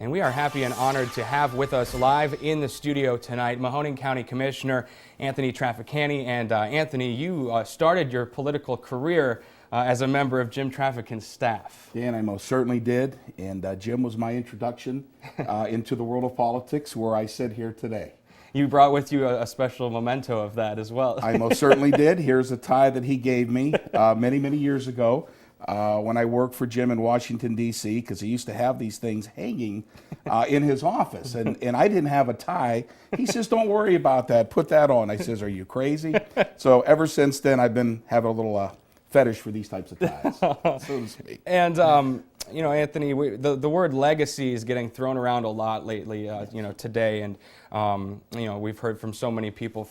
And we are happy and honored to have with us live in the studio tonight Mahoning County Commissioner Anthony Traficanti. And Anthony, you started your political career as a member of Jim Traficant's staff. Dan, I most certainly did. And Jim was my introduction into the world of politics, where I sit here today. You brought with you a special memento of that as well. I most certainly did. Here's a tie that he gave me many, many years ago. When I worked for Jim in Washington, D.C., because he used to have these things hanging in his office, and I didn't have a tie. He says, "Don't worry about that, put that on." I says, "Are you crazy?" So ever since then, I've been having a little fetish for these types of ties, so to speak. And you know, Anthony, the word legacy is getting thrown around a lot lately, you know, today, and you know, we've heard from so many people,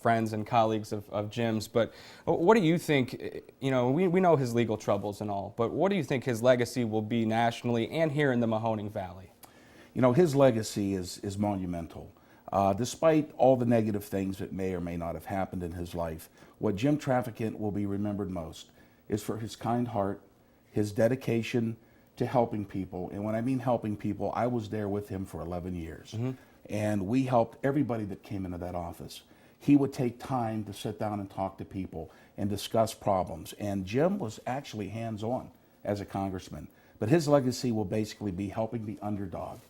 friends and colleagues of Jim's, but what do you think, you know, we know his legal troubles and all, but what do you think his legacy will be nationally and here in the Mahoning Valley? You know, his legacy is monumental. Despite all the negative things that may or may not have happened in his life, what Jim Traficant will be remembered most is for his kind heart, his dedication to helping people. And when I mean helping people, I was there with him for 11 years. Mm-hmm. And we helped everybody that came into that office. He would take time to sit down and talk to people and discuss problems. And Jim was actually hands-on as a congressman. But his legacy will basically be helping the underdog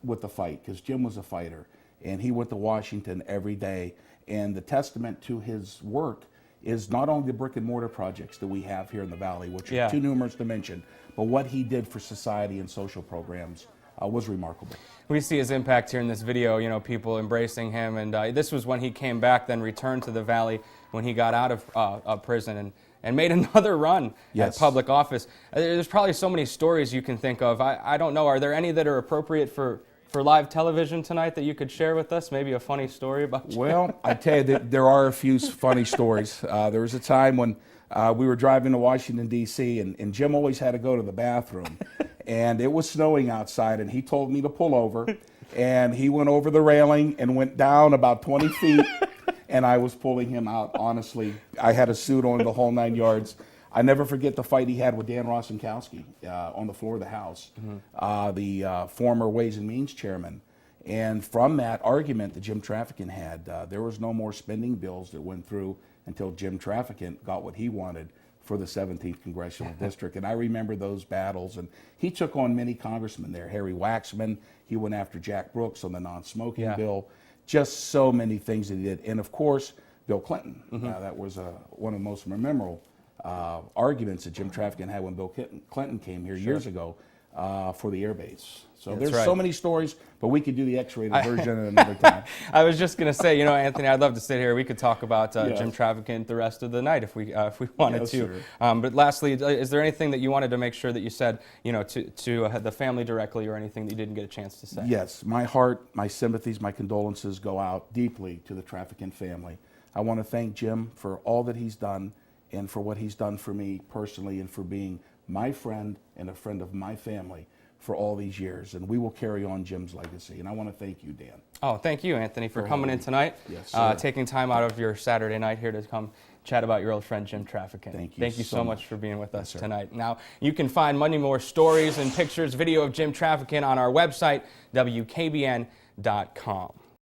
with the fight, because Jim was a fighter. And he went to Washington every day. And the testament to his work is not only the brick and mortar projects that we have here in the Valley, which are too numerous to mention, but what he did for society and social programs was remarkable. We see his impact here in this video, you know, people embracing him, and this was when he came back, then returned to the Valley when he got out of prison and made another run at public office. There's probably so many stories you can think of. I don't know, are there any that are appropriate for live television tonight that you could share with us? Maybe a funny story about Jim? Well, I tell you, there are a few funny stories. There was a time when we were driving to Washington, D.C., and Jim always had to go to the bathroom. And it was snowing outside, and he told me to pull over. And he went over the railing and went down about 20 feet, and I was pulling him out, honestly. I had a suit on the whole 9 yards. I never forget the fight he had with Dan Rostenkowski on the floor of the House, the former Ways and Means chairman. And from that argument that Jim Traficant had, there was no more spending bills that went through until Jim Traficant got what he wanted for the 17th Congressional District. And I remember those battles. And he took on many congressmen there. Harry Waxman, he went after Jack Brooks on the non-smoking bill. Just so many things that he did. And of course, Bill Clinton. That was one of the most memorable arguments that Jim Traficant had when Bill Clinton came here years ago for the air base. So there's so many stories, but we could do the X-rated version at another time. I was just going to say, you know, Anthony, I'd love to sit here. We could talk about Jim Traficant the rest of the night if we wanted to. But lastly, is there anything that you wanted to make sure that you said, you know, to the family directly, or anything that you didn't get a chance to say? Yes, my heart, my sympathies, my condolences go out deeply to the Traficant family. I want to thank Jim for all that he's done, and for what he's done for me personally, and for being my friend and a friend of my family for all these years. And we will carry on Jim's legacy. And I want to thank you, Dan. Oh, thank you, Anthony, for coming in tonight. Yes, sir. Taking time out of your Saturday night here to come chat about your old friend Jim Traficant. Thank you so much for being with us tonight. Now, you can find many more stories and pictures, video of Jim Traficant on our website, WKBN.com.